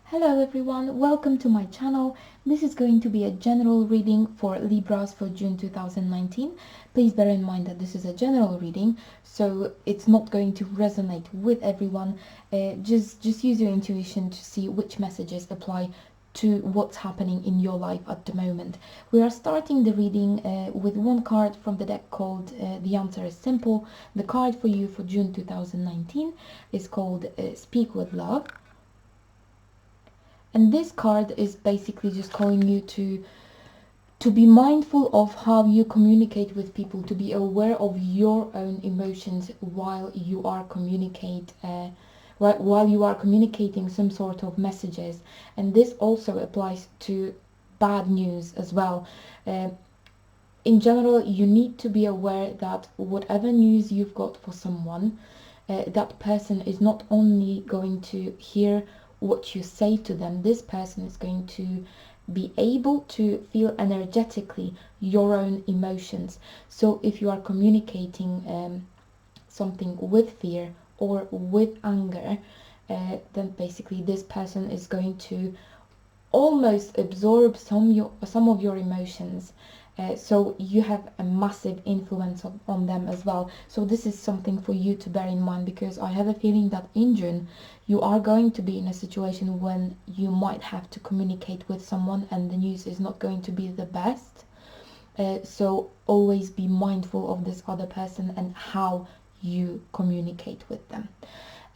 Hello everyone, welcome to my channel. This is going to be a general reading for Libras for June 2019. Please bear in mind that this is a general reading, so it's not going to resonate with everyone. Just use your intuition to see which messages apply to what's happening in your life at the moment. We are starting the reading with one card from the deck called The Answer is Simple. The card for you for June 2019 is called Speak with Love. And this card is basically just calling you to be mindful of how you communicate with people, to be aware of your own emotions while you are communicating some sort of messages. And this also applies to bad news as well. In general, you need to be aware that whatever news you've got for someone, that person is not only going to hear what you say to them, this person is going to be able to feel energetically your own emotions. So if you are communicating something with fear or with anger, then basically this person is going to almost absorb some of your emotions. So you have a massive influence on them as well. So this is something for you to bear in mind, because I have a feeling that in June you are going to be in a situation when you might have to communicate with someone and the news is not going to be the best. So always be mindful of this other person and how you communicate with them.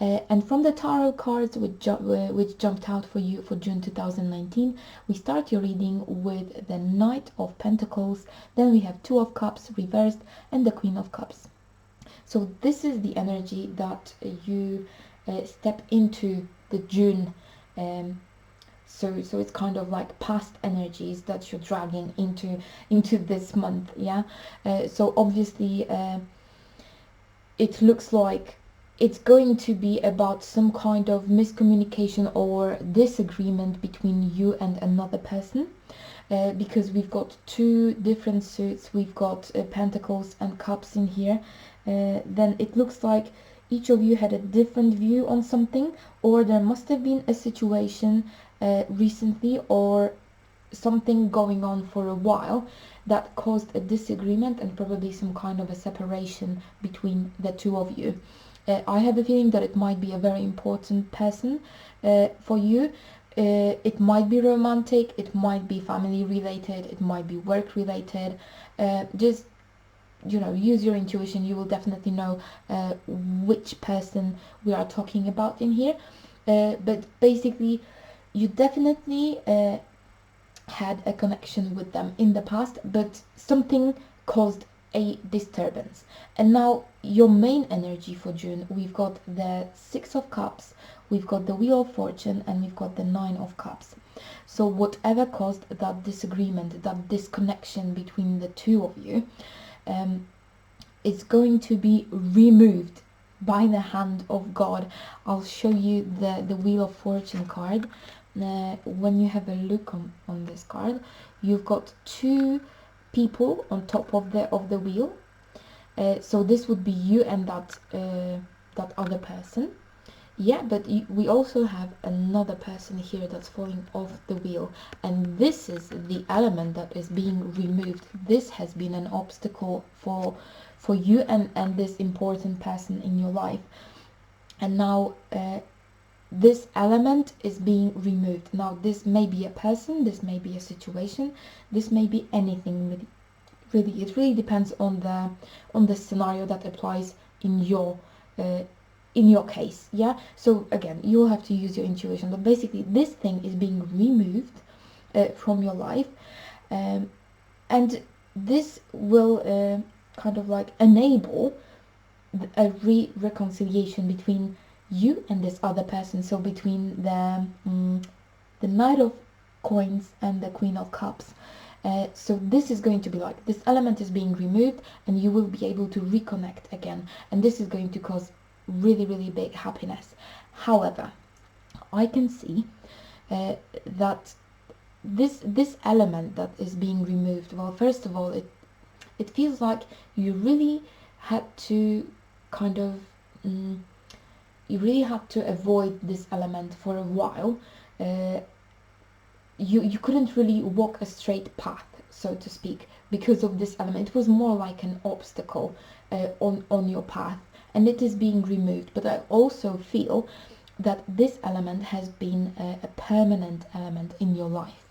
And from the tarot cards which jumped out for you for June 2019, we start your reading with the Knight of Pentacles, then we have Two of Cups reversed and the Queen of Cups. So this is the energy that you step into the June. So it's kind of like past energies that you're dragging into this month, yeah. So obviously it looks like it's going to be about some kind of miscommunication or disagreement between you and another person, because we've got two different suits. We've got Pentacles and Cups in here. Then it looks like each of you had a different view on something, or there must have been a situation recently or something going on for a while that caused a disagreement and probably some kind of a separation between the two of you. I have a feeling that it might be a very important person for you. It might be romantic, it might be family related, it might be work related. Just, use your intuition. You will definitely know which person we are talking about in here. But basically, you definitely had a connection with them in the past, but something caused a disturbance. And now your main energy for June, we've got the Six of Cups, we've got the Wheel of Fortune, and we've got the Nine of Cups. So whatever caused that disagreement, that disconnection between the two of you, is going to be removed by the hand of God. I'll show you the Wheel of Fortune card. When you have a look on this card, you've got two people on top of the wheel. So this would be you and that other person. Yeah, but we also have another person here that's falling off the wheel, and this is the element that is being removed. This has been an obstacle for you and this important person in your life, and now this element is being removed. Now this may be a person, this may be a situation, this may be anything. Really, it really depends on the scenario that applies in your case, yeah. So again, you'll have to use your intuition, but basically this thing is being removed from your life, and this will kind of like enable a reconciliation between you and this other person. So between the Knight of Coins and the Queen of Cups. So this is going to be like, this element is being removed and you will be able to reconnect again, and this is going to cause really big happiness. However, I can see that this element that is being removed, well, first of all, it feels like you really had to avoid this element for a while, you couldn't really walk a straight path, so to speak, because of this element. It was more like an obstacle on your path, and it is being removed. But I also feel that this element has been a permanent element in your life.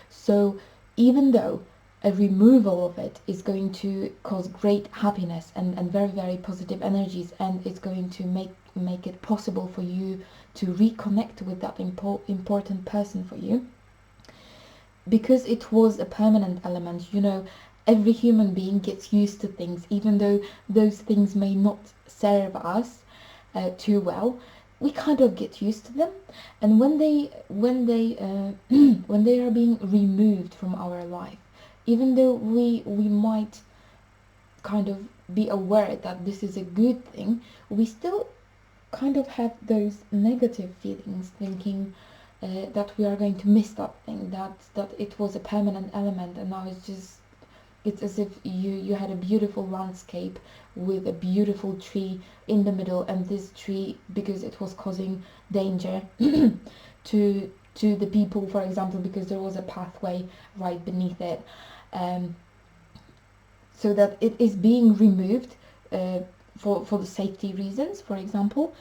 So even though a removal of it is going to cause great happiness and very, very positive energies, and it's going to make it possible for you to reconnect with that important person for you, because it was a permanent element, you know, every human being gets used to things, even though those things may not serve us too well. We kind of get used to them, and when they when they are being removed from our life, even though we might kind of be aware that this is a good thing, we still kind of have those negative feelings, thinking that we are going to miss that thing, that it was a permanent element, and now it's as if you had a beautiful landscape with a beautiful tree in the middle, and this tree, because it was causing danger to the people, for example, because there was a pathway right beneath it, so that it is being removed for the safety reasons, for example.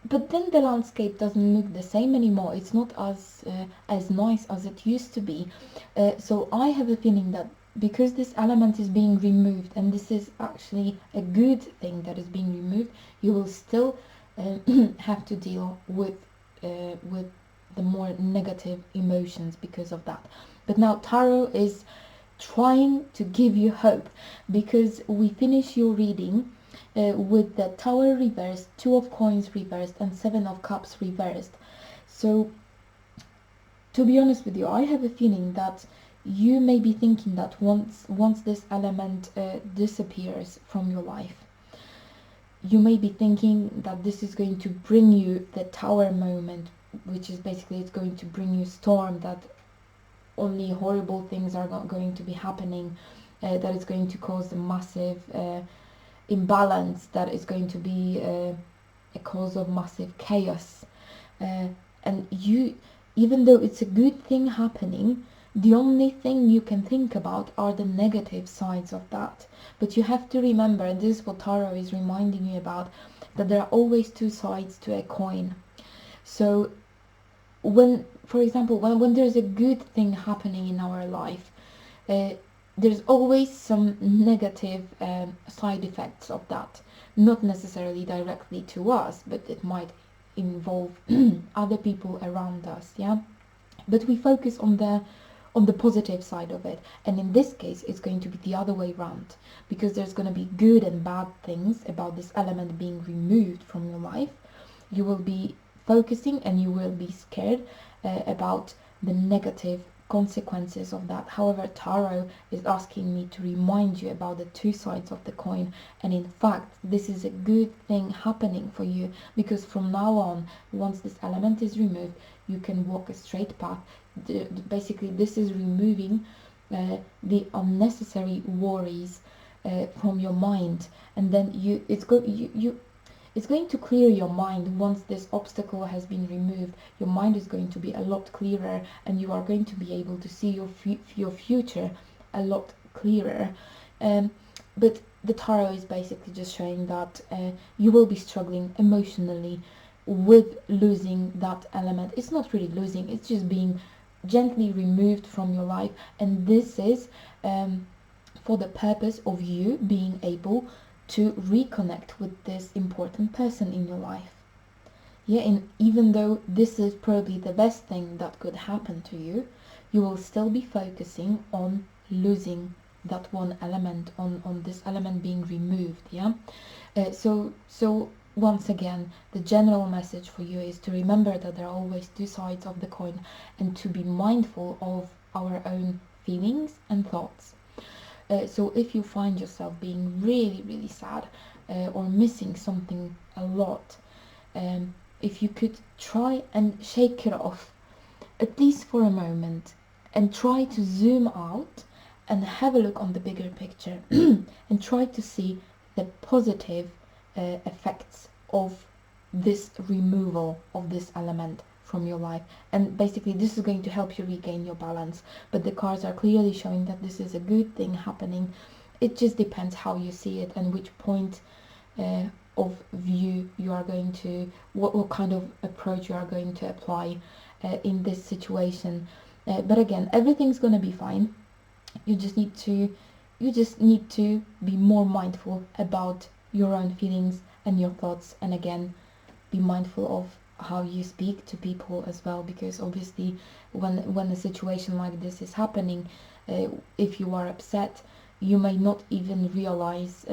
But then the landscape doesn't look the same anymore. It's not as nice as it used to be. So I have a feeling that because this element is being removed, and this is actually a good thing that is being removed, you will still have to deal with the more negative emotions because of that. But now Tarot is trying to give you hope, because we finish your reading with the Tower reversed, Two of Coins reversed, and Seven of Cups reversed. So to be honest with you, I have a feeling that you may be thinking that once this element disappears from your life, you may be thinking that this is going to bring you the Tower moment, which is basically it's going to bring you storm, that only horrible things are not going to be happening, that it's going to cause a massive imbalance, that is going to be a cause of massive chaos, and you, even though it's a good thing happening, the only thing you can think about are the negative sides of that. But you have to remember, and this is what Tarot is reminding you about, that there are always two sides to a coin. So when, for example, when there's a good thing happening in our life, there's always some negative side effects of that, not necessarily directly to us, but it might involve other people around us, yeah. But we focus on the positive side of it, and in this case it's going to be the other way around, because there's going to be good and bad things about this element being removed from your life. You will be focusing and you will be scared about the negative consequences of that. However, Tarot is asking me to remind you about the two sides of the coin, and in fact this is a good thing happening for you, because from now on, once this element is removed, you can walk a straight path. Basically this is removing the unnecessary worries from your mind, and then it's going to clear your mind. Once this obstacle has been removed, your mind is going to be a lot clearer, and you are going to be able to see your future a lot clearer. But the Tarot is basically just showing that you will be struggling emotionally with losing that element. It's not really losing, it's just being gently removed from your life, and this is for the purpose of you being able to reconnect with this important person in your life. Yeah, and even though this is probably the best thing that could happen to you, you will still be focusing on losing that one element, on this element being removed. Yeah. So once again, the general message for you is to remember that there are always two sides of the coin, and to be mindful of our own feelings and thoughts. So if you find yourself being really, really sad or missing something a lot, if you could try and shake it off, at least for a moment, and try to zoom out and have a look on the bigger picture and try to see the positive effects of this removal of this element from your life, and basically this is going to help you regain your balance. But the cards are clearly showing that this is a good thing happening. It just depends how you see it and which point of view you are going to, what kind of approach you are going to apply in this situation. But again, everything's going to be fine. You just need to be more mindful about your own feelings and your thoughts, and again, be mindful of how you speak to people as well, because obviously when a situation like this is happening, if you are upset, you may not even realize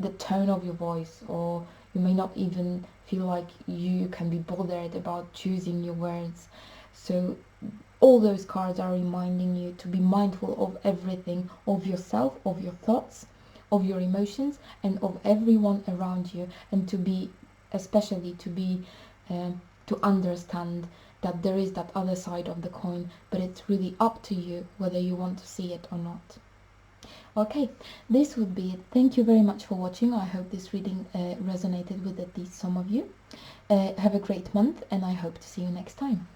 the tone of your voice, or you may not even feel like you can be bothered about choosing your words. So all those cards are reminding you to be mindful of everything, of yourself, of your thoughts, of your emotions, and of everyone around you, and to be, especially to be to understand that there is that other side of the coin, but it's really up to you whether you want to see it or not. Okay, this would be it. Thank you very much for watching. I hope this reading resonated with at least some of you. Have a great month, and I hope to see you next time.